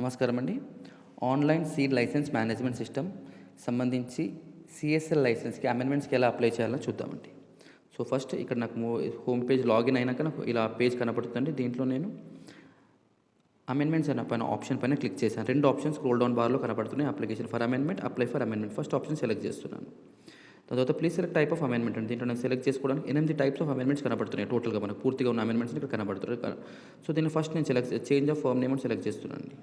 నమస్కారం అండి. Online seed licence management system సంబంధించి సీఎస్ఎల్ లైసెన్స్‌కి అమెండ్మెంట్స్‌కి ఎలా అప్లై చేయాలో చూద్దామండి. సో, ఫస్ట్ ఇక్కడ నాకు హోమ్ పేజ్ లాగిన్ అయినాక నాకు ఇలా పేజ్ కనపడుతుందండి. దీంట్లో నేను అమెండ్మెంట్స్ అనే ఆప్షన్ పైన క్లిక్ చేశాను. 2 ఆప్షన్స్ స్క్రోల్ డౌన్ బార్‌లో కనపడుతున్నాయి. Application for amendment, apply for amendment. First option select చేస్తున్నాను. దాని తర్వాత please select type of amendment అండి. దీంట్లో నేను సెలెక్ట్ చేసుకోవడానికి 8 టైప్స్ ఆఫ్ అమెండ్మెంట్స్ కనపడుతున్నాయి. టోటల్‌గా మనకు పూర్తిగా ఉన్న అమెండ్మెంట్స్ ఇక్కడ కనపడుతున్నాయి. సో, దీన్ని ఫస్ట్ నేను చేంజ్ ఆఫ్ ఫర్మ్ నేమ్ అని సెలెక్ట్ చేస్తున్నానండి.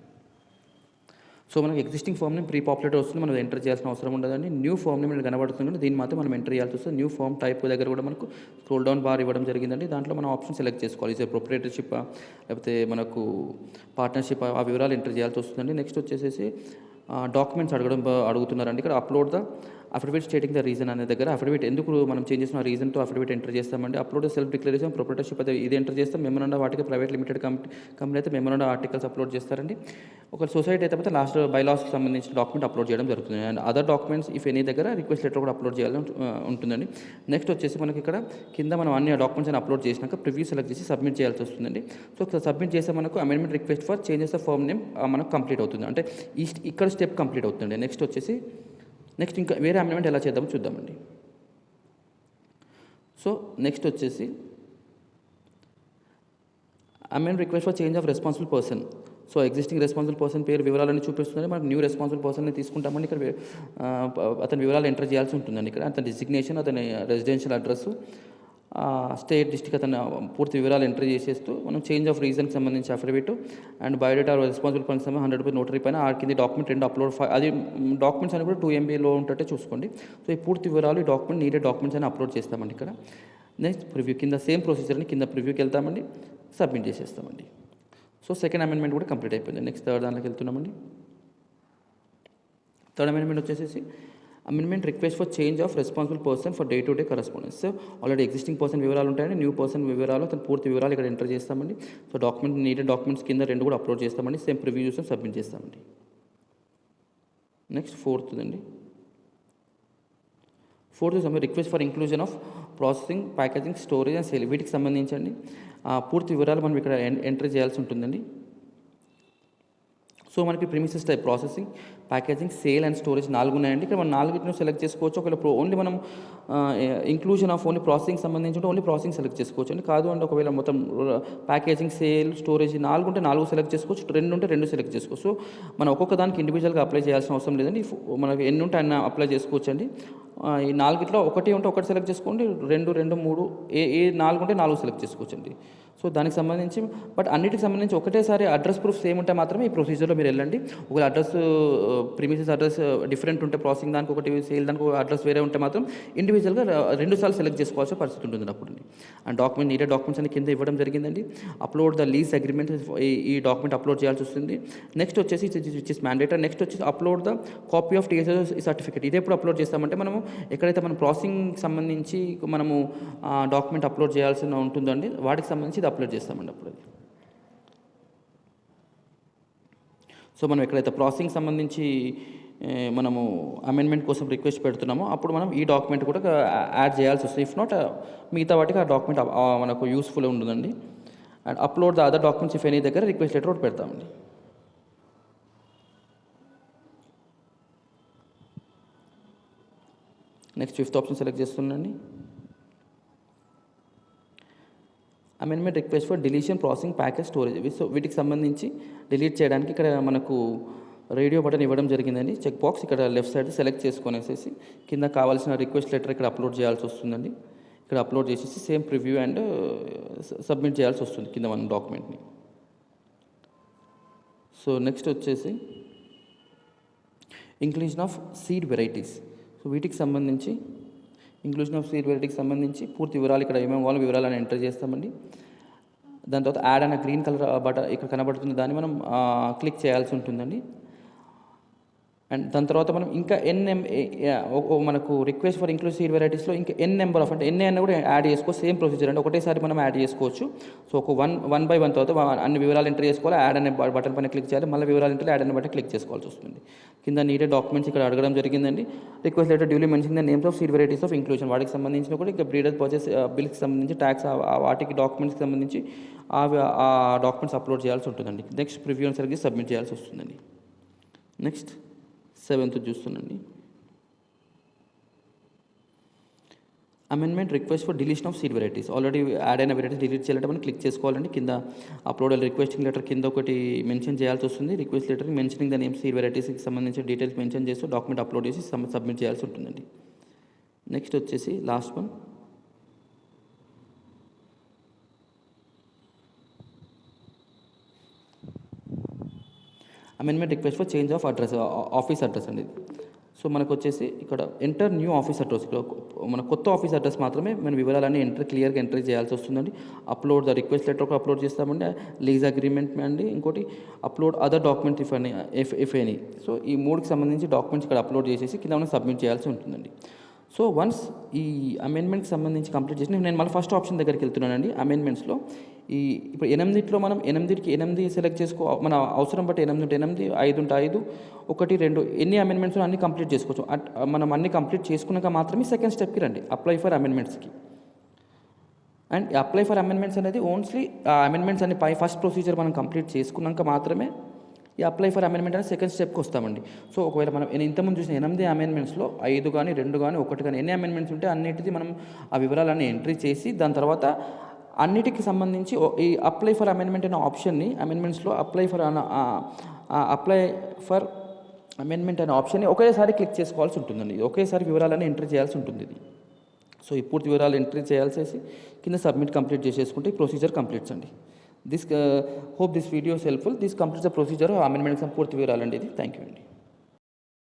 సో, మనకి existing firm name pre populated వస్తుంది. మనం ఎంటర్ చేయాల్సిన అవసరం ఉండదండి. న్యూ ఫామ్ నేమ్ ఇక్కడ కనబడుతుంది కానీ దీన్ని మాత్రం మనం ఎంటర్ చేయాల్సి వస్తుంది. న్యూ ఫామ్ టైప్ దగ్గర కూడా మనకు స్క్రోల్ డౌన్ బార్ ఇవ్వడం జరిగిందండి. దాంట్లో మనం ఆప్షన్ సెలెక్ట్ చేసుకోవాలి. ఇది ప్రొప్రైటర్‌షిప్పా లేకపోతే మనకు పార్ట్నర్‌షిప్ ఆ వివరాలు ఎంటర్ చేయాల్సి వస్తుందండి. నెక్స్ట్ వచ్చేసేసి డాక్యుమెంట్స్ అడుగుతున్నారండి. ఇక్కడ upload the affidavit stating the reason అనే దగ్గర అఫిడవిట్ ఎందుకు మనం చేంజ్ చేసిన రీజన్‌తో అఫిడవిట్ ఎంటర్ చేస్తామండి. అప్లోడ్ సెల్ఫ్ డిక్లరేషన్ ప్రొప్రైటర్‌షిప్ అయితే ఇది ఎంటర్ చేస్తాం. Memorandum of article private limited company అయితే మెమోరాండం ఆర్టికల్స్ అప్లోడ్ చేస్తారండి. ఒక సొసైటీ అయితే లాస్ట్ బైలాస్కి సంబంధించిన డాక్యుమెంట్ అప్లోడ్ చేయడం జరుగుతుంది. And other documents if any దగ్గర రిక్వెస్ట్ లెటర్ కూడా అప్లోడ్ చేయాలని ఉంటుందండి. నెక్స్ట్ వచ్చేసి మనకి ఇక్కడ కింద మనం అన్ని డాక్యుమెంట్స్ అని అప్లోడ్ చేసినాక ప్రివ్యూ సెలెక్ట్ చేసి సబ్మిట్ చేయాల్సి వస్తుందండి. సో, సబ్మిట్ చేస్తే మనకు amendment request for changes of firm name మనకు కంప్లీట్ అవుతుంది. అంటే ఇక్కడ స్టెప్ కంప్లీట్ అవుతుంది. నెక్స్ట్ ఇంకా వేరే అమెండ్మెంట్ ఎలా చేద్దామో చూద్దామండి. సో, నెక్స్ట్ వచ్చేసి amend request for change of responsible person. So, existing responsible person పేరు వివరాలని చూపిస్తుంది. మనకు న్యూ రెస్పాన్సిబుల్ పర్సన్ని తీసుకుంటామండి. ఇక్కడ అతని వివరాలు ఎంటర్ చేయాల్సి ఉంటుందండి. ఇక్కడ అతని డిజిగ్నేషన్, అతని రెసిడెన్షియల్ అడ్రస్, స్టేట్, డిస్ట్రిక్ట్ అతను పూర్తి వివరాలు ఎంటర్ చేసేస్తూ మనం చేంజ్ ఆఫ్ రీజన్కి సంబంధించి affidavit and biodata responsible person 100 notary పైన ఆ కింద డాక్యుమెంట్ 2 అప్లోడ్ అది డాక్యుమెంట్స్ అని కూడా 2 MBలో ఉంటే చూసుకోండి. సో, ఈ పూర్తి వివరాలు ఈ డాక్యుమెంట్ నీడెడ్ డాక్యుమెంట్స్ అని అప్లోడ్ చేస్తామండి. ఇక్కడ నెక్స్ట్ ప్రివ్యూ కింద సేమ్ ప్రొసీజర్ని కింద ప్రివ్యూకి వెళ్తామండి, సబ్మిట్ చేసేస్తామండి. సో, సెకండ్ అమెండ్మెంట్ కూడా కంప్లీట్ అయిపోయింది. నెక్స్ట్ థర్డ్ దాంట్లోకి వెళ్తున్నామండి. థర్డ్ అమెండ్మెంట్ వచ్చేసి amendment request for change of responsible person for day to day correspondence. So, already existing person వివరాలు ఉంటాయండి. న్యూ పర్సన్ వివరాలు అతని పూర్తి వివరాలు ఇక్కడ ఎంటర్ చేస్తామండి. సో, డాక్యుమెంట్ నీడెడ్ డాక్యుమెంట్స్ కింద 2 కూడా అప్లోడ్ చేస్తామండి. సేమ్ ప్రివ్యూ చూసి సబ్మిట్ చేస్తామండి. Next fourth request for inclusion of processing, packaging, storage and sale. వీటికి సంబంధించండి పూర్తి వివరాలు మనం ఇక్కడ ఎంటర్ చేయాల్సి ఉంటుందండి. సో, మనకి premises type processing, packaging, sale and storage 4 ఉన్నాయండి. ఇక్కడ మనం 4 సెలెక్ట్ చేసుకోవచ్చు. ఒకవేళ ఓన్లీ మనం ఇంక్లూజన్ ఆఫ్ ఓన్లీ ప్రాసెసింగ్ సంబంధించి ఉంటే ఓన్లీ ప్రాసెసింగ్ సెలెక్ట్ చేసుకోవచ్చు అండి. కాదు అంటే ఒకవేళ మొత్తం ప్యాకేజింగ్, సేల్, స్టోరేజ్ 4 ఉంటే 4 సెలెక్ట్ చేసుకోవచ్చు. 2 ఉంటే 2 సెలెక్ట్ చేసుకోవచ్చు. సో, మనం ఒక్కొక్క దానికి ఇండివిజువల్గా అప్లై చేయాల్సిన అవసరం లేదండి. మనకి ఎన్ని ఉంటే అన్ని అప్లై చేసుకోవచ్చు అండి. ఈ 4 ఒకటి ఉంటే ఒకటి సెలెక్ట్ చేసుకోండి. 2, 3 ఏ 4 ఉంటే 4 సెలెక్ట్ చేసుకోవచ్చు అండి. సో, దానికి సంబంధించి బట్ అన్నిటికి సంబంధించి ఒకటేసారి అడ్రస్ ప్రూఫ్ సేమ్ ఉంటే మాత్రమే ఈ ప్రొసీజర్లో మీరు వెళ్ళండి. ఒకవేళ అడ్రస్ ప్రిమిసెస్ అడ్రస్ డిఫరెంట్ ఉంటే ప్రాసెసింగ్ దానికి ఒకటి, సేల్ దానికి ఒక అడ్రస్ వేరే ఉంటే మాత్రం ఇండివిజువల్గా 2 సార్లు సెలెక్ట్ చేసుకోవాల్సిన పరిస్థితి ఉంటుంది అప్పుడు. అండ్ డాక్యుమెంట్ నీడెడ్ డాక్యుమెంట్స్ అని కింద ఇవ్వడం జరిగిందండి. అప్లోడ్ ద లీజ్ అగ్రిమెంట్, ఈ డాక్యుమెంట్ అప్లోడ్ చేయాల్సి వస్తుంది. నెక్స్ట్ వచ్చేసి విచ్ ఇస్ మ్యాండేటరీ. నెక్స్ట్ వచ్చేసి upload the copy of TSS certificate. ఇది ఎప్పుడు అప్లోడ్ చేస్తామంటే మనము ఎక్కడైతే మనం ప్రాసెసింగ్ సంబంధించి మనము డాక్యుమెంట్ అప్లోడ్ చేయాల్సి ఉంటుందండి వాటికి సంబంధించి ఇది అప్లోడ్ చేస్తామండి అప్పుడు. సో, మనం ఎక్కడైతే ప్రాసెసింగ్ సంబంధించి మనము అమెండ్మెంట్ కోసం రిక్వెస్ట్ పెడుతున్నామో అప్పుడు మనం ఈ డాక్యుమెంట్ కూడా యాడ్ చేయాల్సి వస్తుంది. ఇఫ్ నాట్ మిగతా వాటికి ఆ డాక్యుమెంట్ మనకు యూస్ఫుల్ ఉంటుందండి. And upload the other documents if any దగ్గర రిక్వెస్ట్ లెటర్ ఒకటి పెడతామండి. నెక్స్ట్ ఫిఫ్త్ ఆప్షన్ సెలెక్ట్ చేస్తున్నాండి. Amendment request for deletion, processing, package, storage. So, వీటికి సంబంధించి డిలీట్ చేయడానికి ఇక్కడ మనకు రేడియో బటన్ ఇవ్వడం జరిగిందండి. చెక్ బాక్స్ ఇక్కడ లెఫ్ట్ సైడ్ సెలెక్ట్ చేసుకునేసేసి కింద కావాల్సిన రిక్వెస్ట్ లెటర్ ఇక్కడ అప్లోడ్ చేయాల్సి వస్తుందండి. ఇక్కడ అప్లోడ్ చేసేసి సేమ్ ప్రివ్యూ అండ్ సబ్మిట్ చేయాల్సి వస్తుంది కింద మన డాక్యుమెంట్ని. సో, నెక్స్ట్ వచ్చేసి inclusion of seed varieties. So, వీటికి సంబంధించి ఇంక్లూజన్ ఆఫ్ సీడ్ వెరైటీకి సంబంధించి పూర్తి వివరాలు ఇక్కడ ఏమేమి కావాలో వివరాలను ఎంటర్ చేస్తామండి. దాని తర్వాత యాడ్ అనే గ్రీన్ కలర్ బటన్ ఇక్కడ కనబడుతుంది. దాన్ని మనం క్లిక్ చేయాల్సి ఉంటుందండి. అండ్ దాని తర్వాత మనం ఇంకా మనకు రిక్వెస్ట్ ఫర్ ఇంక్లూడ్ సీడ్ వెరైటీస్లో ఇంకా నెంబర్ ఆఫ్ అంటే అన్న కూడా యాడ్ చేసుకోవచ్చు. సేమ్ ప్రొసీజర్ అంటే ఒకటేసారి మనం యాడ్ చేసుకోవచ్చు. సో ఒక వన్ బై వన్ తర్వాత అన్ని వివరాలు ఎంటర్ చేసుకోవాలి. యాడ్ అనే బటన్ పైన క్లిక్ చేయాలి. మళ్ళీ వివరాలు ఎంటర్ యాడ్ అనే బటన్ క్లిక్ చేసుకోవాల్సి వస్తుంది. కింద నీడే డాక్యుమెంట్స్ ఇక్కడ అడగడం జరిగిందండి. Request letter duly mention the names of seed varieties of inclusion, వాటికి సంబంధించిన కూడా ఇంకా బ్రీడర్ పర్చేస్ బిల్కి సంబంధించి ట్యాక్స్ వాటికి డాక్యుమెంట్స్కి సంబంధించి ఆ డాక్యుమెంట్స్ అప్లోడ్ చేయాల్సి ఉంటుందండి. Next preview and service submit చేయాల్సి వస్తుందండి. నెక్స్ట్ 7th చూస్తుందండి. Amendment request for deletion of seed varieties. Already add అయిన వెరైటీస్ డిలీట్ చేయాలంటే మనం క్లిక్ చేసుకోవాలండి. కింద అప్లోడ్ రిక్వెస్టింగ్ లెటర్ కింద ఒకటి మెన్షన్ చేయాల్సి వస్తుంది. Request letter mentioning the name seed వెరైటీస్కి సంబంధించిన డీటెయిల్స్ మెన్షన్ చేస్తూ డాక్యుమెంట్ అప్లోడ్ చేసి సబ్మిట్ చేయాల్సి ఉంటుందండి. నెక్స్ట్ వచ్చేసి last one, amendment request for change of address, office address అండి. సో మనకు వచ్చేసి ఇక్కడ ఎంటర్ న్యూ ఆఫీస్ అడ్రస్, ఇక్కడ మన కొత్త ఆఫీస్ అడ్రస్ మాత్రమే మన వివరాలన్నీ క్లియర్గా ఎంటర్ చేయాల్సి వస్తుందండి. అప్లోడ్ ద రిక్వెస్ట్ లెటర్ ఒక అప్లోడ్ చేస్తామండి, లీజ్ అగ్రిమెంట్ అండి, ఇంకోటి upload other document if any. So ఈ 3కి సంబంధించి డాక్యుమెంట్స్ ఇక్కడ అప్లోడ్ చేసేసి కింద మనం సబ్మిట్ చేయాల్సి ఉంటుందండి. సో వన్స్ ఈ అమెండ్మెంట్కి సంబంధించి కంప్లీట్ చేసి నేను మళ్ళీ ఫస్ట్ ఆప్షన్ దగ్గరికి వెళ్తున్నానండి. అమెండ్మెంట్స్లో ఇప్పుడు 8లో మనం 8కి 8 సెలెక్ట్ మన అవసరం బట్టి 8 ఉంటే 8, 5 ఉంటే 5, 1, 2 ఎన్ని అమెండ్మెంట్స్ అన్నీ కంప్లీట్ చేసుకోవచ్చు. మనం అన్ని కంప్లీట్ చేసుకున్నాక మాత్రమే సెకండ్ స్టెప్కి రండి, అప్లై ఫర్ అమెండ్మెంట్స్కి. అండ్ అప్లై ఫర్ అమెండ్మెంట్స్ అనేది ఓన్లీ అమెండ్మెంట్స్ అన్ని ఫస్ట్ ప్రొసీజర్ మనం కంప్లీట్ చేసుకున్నాక మాత్రమే ఈ అప్లై ఫర్ అమెండ్మెంట్ అనేది సెకండ్ స్టెప్కి వస్తామండి. సో ఒకవేళ మనం ఇంతకుముందు చూసిన 8 అమెండ్మెంట్స్లో 5 కానీ 2 కానీ 1 కానీ ఎన్ని అమెండ్మెంట్స్ ఉంటే అన్నిటిది మనం ఆ వివరాలన్నీ ఎంట్రీ చేసి దాని తర్వాత అన్నిటికి సంబంధించి ఈ అప్లై ఫర్ అమెండ్మెంట్ అనే ఆప్షన్ని అమెండ్మెంట్స్లో అప్లై ఫర్ అమెండ్మెంట్ అనే ఆప్షన్ని ఒకేసారి క్లిక్ చేసుకోవాల్సి ఉంటుందండి. ఒకేసారి వివరాలన్నీ ఎంట్రీ చేయాల్సి ఉంటుంది ఇది. సో ఈ పూర్తి వివరాలు ఎంట్రీ చేయాల్సి కింద సబ్మిట్ కంప్లీట్ చేసేసుకుంటే ఈ ప్రొసీజర్ కంప్లీట్స్ అండి. Hope this video is helpful. This completes the procedure of amendment పూర్తి వివరాలండి ఇది. థ్యాంక్ యూ అండి.